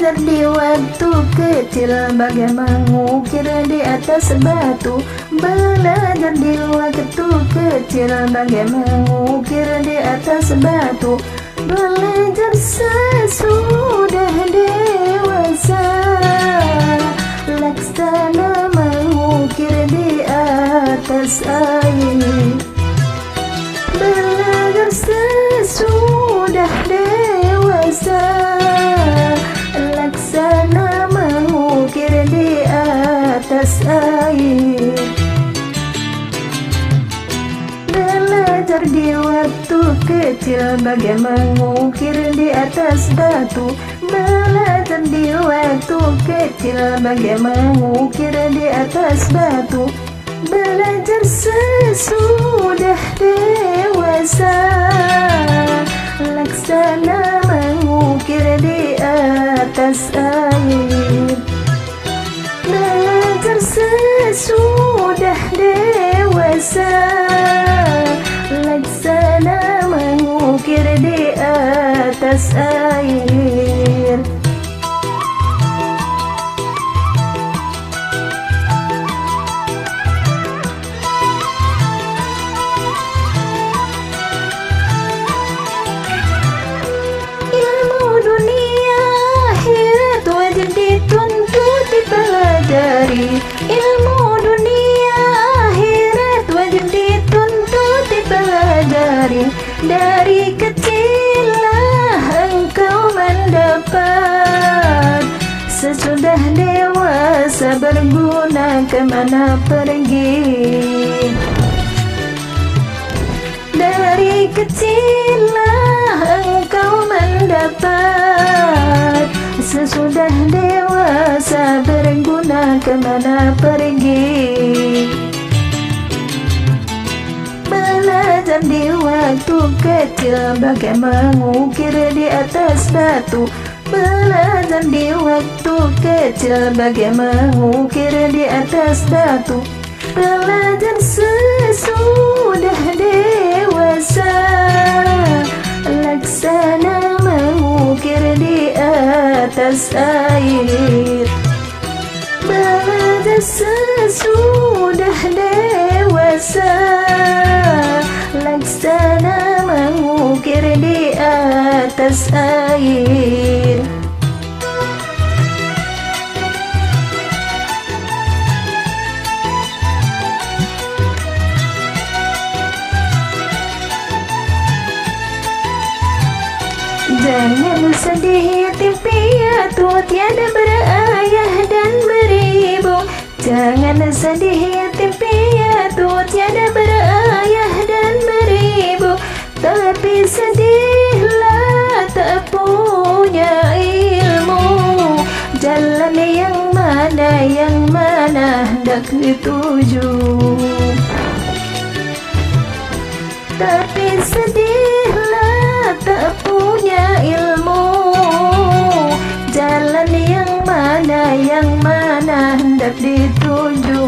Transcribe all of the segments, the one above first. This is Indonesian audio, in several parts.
Belajar di waktu kecil bagai mengukir di atas batu. Belajar di waktu kecil bagai mengukir di atas batu. Belajar sesudah dewasa, laksana mengukir di atas air. Belajar sesudah dewasa, laksana mengukir di atas air. Belajar di waktu kecil bagai mengukir di atas batu. Belajar di waktu kecil bagai mengukir di atas batu. Belajar sesudah dewasa, laksana mengukir di atas air. Belajar sesudah dewasa, laksana mengukir di atas air. Ilmu dunia akhirat wajib dituntut dipelajari. Ilmu dunia akhirat wajib dituntut dipelajari. Dari kecillah engkau mendapat, sesudah dewasa berguna kemana pergi. Dari kecillah engkau mendapat, sesudah dewasa berguna kemana pergi. Belajar di waktu kecil bagai mengukir di atas batu. Belajar di waktu kecil bagai mengukir di atas batu. Belajar sesudah dewasa, laksana mengukir di atas air. Belajar sesudah dewasa, laksana mengukir di atas air. Jangan sedih yatim piatu tiada berayah dan beribu. Jangan sedih yatim piatu tiada berayah dan beribu. Tapi sedihlah tak punya ilmu. Jalan yang mana hendak dituju. Tapi sedihlah tak punya ilmu. Jalan yang mana hendak dituju.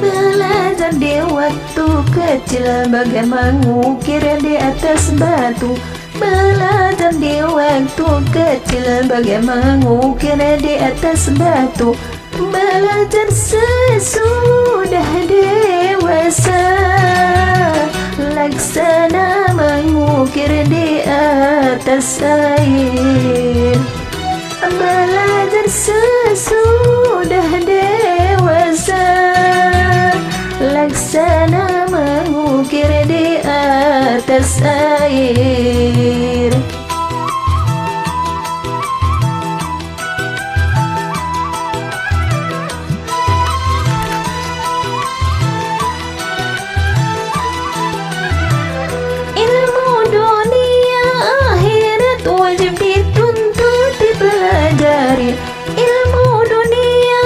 Belajar di waktu kecil bagai mengukir di atas batu. Belajar di waktu kecil bagai mengukir di atas batu. Belajar sesudah dewasa, laksana mengukir di atas air. Belajar sesudah dewasa, laksana mengukir di atas air. Wajib dituntut dipelajari. Ilmu dunia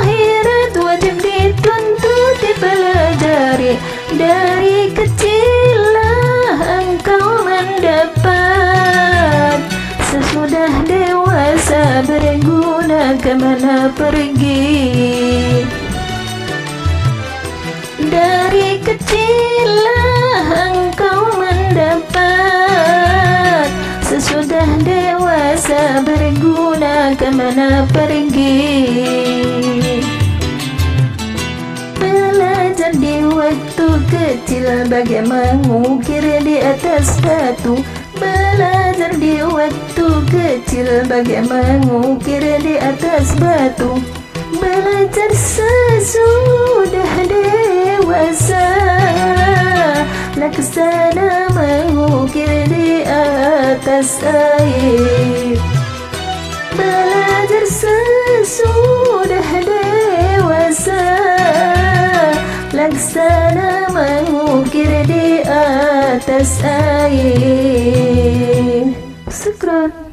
akhirat wajib dituntut dipelajari. Dari kecillah engkau mendapat, sesudah dewasa berguna kemana pergi. Dari kecillah engkau mendapat, sesudah kemana pergi. Belajar di waktu kecil bagaimana mengukir di atas batu. Belajar di waktu kecil bagaimana mengukir di atas batu. Belajar sesudah dewasa, laksana mengukir di atas air. Belajar sesudah dewasa, laksana mengukir di atas air. Syukran.